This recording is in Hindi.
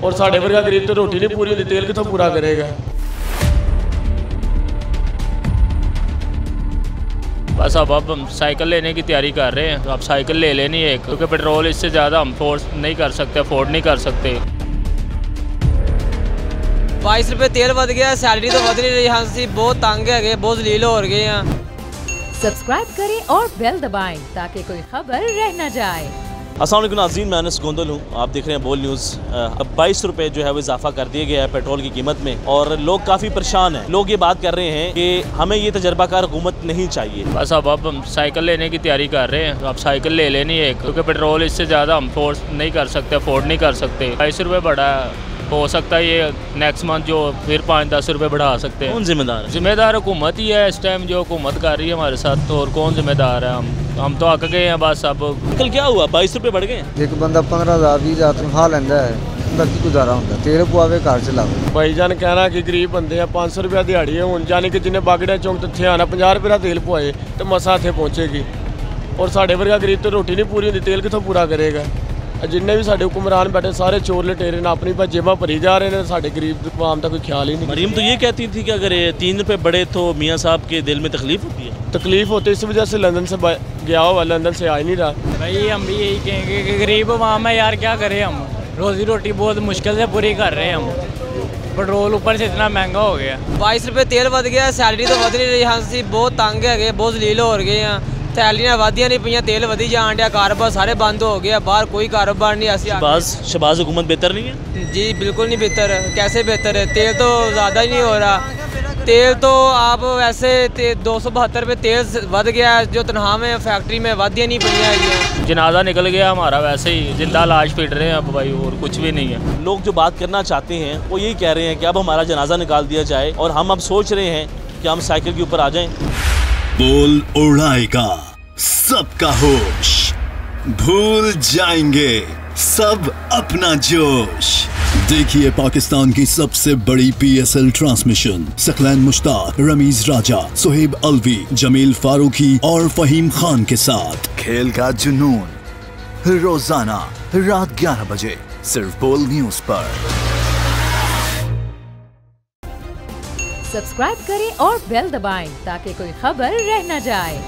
और साढ़े वर्गा गरीब तो रोटी नहीं पूरी होती, तेल कितों पूरा करेगा। बस अब हम साइकिल लेने की तैयारी कर रहे हैं। अब साइकिल ले लेनी है क्योंकि पेट्रोल इससे ज़्यादा हम फोर्स नहीं कर सकते, अफोर्ड नहीं कर सकते। 22 रुपये तेल बढ़ गया, सैलरी तो बढ़ नहीं रही। हाँ सी बहुत तंग है, बहुत जलील हो गए हैं। सब्सक्राइब करें और बेल दबाएं ताकि कोई खबर रह न जाए। अस्सलाम वालेकुम नाज़रीन, मैं अनस गोंदल हूँ। आप देख रहे हैं बोल न्यूज़। अब 22 रुपये जो है वो इजाफा कर दिया गया है पेट्रोल की कीमत में और लोग काफ़ी परेशान हैं। लोग ये बात कर रहे हैं कि हमें ये तजर्बाकार हुकूमत नहीं चाहिए। बस अब हम साइकिल लेने की तैयारी कर रहे हैं। अब साइकिल ले लेनी है क्योंकि पेट्रोल इससे ज़्यादा हम फोर्स नहीं कर सकते, अफोर्ड नहीं कर सकते। 22 रुपये बढ़ा हो सकता है ये नेक्स्ट मंथ जो फिर 5-10 रुपये बढ़ा सकते हैं। कौन जिम्मेदार है? जिम्मेदार हुकूमत ही है इस टाइम, जो हुकूमत कर रही है हमारे साथ। तो और कौन जिम्मेदार है? हम तो अक गए हैं बस। अब कल क्या हुआ, 22 रुपये बढ़ गए? एक बंदा 15,000 20,000 तनख्वाह लेंदा है, उनका की गुजारा होंदा? तेल पवावे घर चलावे। भाईजान कहना कि गरीब बंदे हैं, 500 रुपया दिहाड़ी है। हूँ जाने कि जिन्हें बागड़ा चौंक तो इतने आना 50 रुपये का तेल पवाए तो मसा इतने पहुँचेगी। और साढ़े वर्गा गरीब तो रोटी नहीं पूरी होती, तेल कितों पूरा करेगा? जिन्ने भी साढ़े हुक्मरान बैठे सारे चोर लटेरे ने अपनी जेबा भरी जा रहे हैं, साढ़े गरीब आवाम का कोई ख्याल ही नहीं। मरीम तो ये कहती थी कि अगर 3 रुपये बढ़े तो मियाँ साहब के दिल में तकलीफ होती है। तकलीफ होती है, इस वजह से लंदन से गया हुआ, लंदन से आ ही नहीं रहा। भाई हम भी यही कहेंगे कि गरीब आवाम है यार, क्या करें हम। रोजी रोटी बहुत मुश्किल से पूरी कर रहे हैं हम। पेट्रोल ऊपर से इतना महंगा हो गया। 22 रुपये तेल बढ़ गया, सैलरी तो बढ़ नहीं रही। हाँ सी बहुत तंग है, बहुत जलील हो गए हैं। सैलरियाँ वधिया नहीं पईयां, तेल वधी जान दिया, कारोबार सारे बंद हो गया, बाहर कोई कारोबार नहीं। शहबाज हुकूमत बेहतर नहीं है? जी बिल्कुल नहीं बेहतर है। कैसे बेहतर है? तेल तो ज़्यादा ही नहीं हो रहा। तेल तो आप वैसे 272 रुपये तेल बढ़ गया, जो तनख्वाह में फैक्ट्री में वधिया नहीं पईयां। जनाजा निकल गया हमारा, वैसे ही जिंदा लाश पीट रहे हैं अब भाई, और कुछ भी नहीं है। लोग जो बात करना चाहते हैं वो यही कह रहे हैं कि अब हमारा जनाजा निकाल दिया जाए और हम अब सोच रहे हैं कि हम साइकिल के ऊपर आ जाएं। बोल उड़ाएगा सबका होश, भूल जाएंगे सब अपना जोश। देखिए पाकिस्तान की सबसे बड़ी PSL ट्रांसमिशन सकलैन मुश्ताक, रमीज राजा, सुहेब अलवी, जमील फारूकी और फहीम खान के साथ खेल का जुनून रोजाना रात 11 बजे सिर्फ बोल न्यूज पर। सब्सक्राइब करें और बेल दबाएं ताकि कोई खबर रह न जाए।